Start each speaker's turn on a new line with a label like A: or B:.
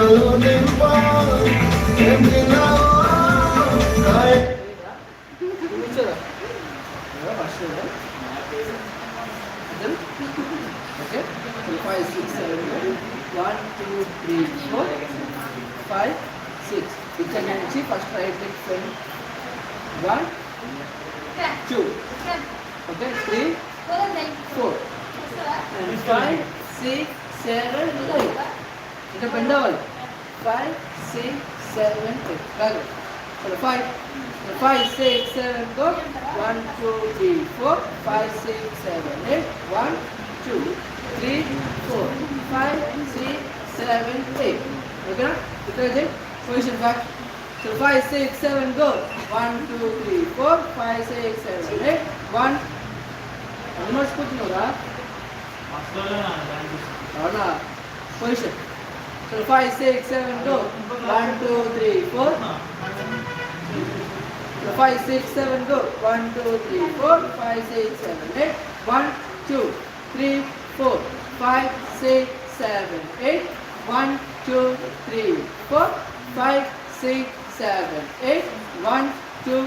A: Okay, so 5, 6, 7, 1, 2, 3, 4, 5, 6. ఇక్కడ నుంచి first right leg front 1, 2, okay, 3, 4, and 5, 6, 7, 8. ఇక్కడ bend అవ్వాలి. 5, 6, 7, 8. రాదు. So 5, 6, 7, go. 1, 2, 3, 4, 5, 6, 7, 8. 1, 2, 3, 4, 5, 6, 7, 8. Okay? Because position back. So 5, 6, 7, go. 1, 2, 3, 4, 5, 6, 7, 8. 1. అది మర్చిపోతున్నారా? అవునా? Position. So 5, 6, 7, go. 1, 2, 3, 4. So 5, 6, 7, go. 1, 2, 3, 4, 5, 6, 7, 8. 1, 2, 3, 4, 5, 6, 7, 8. 1, 2, 3, 4, 5, 6, 7, 8. 1, 2,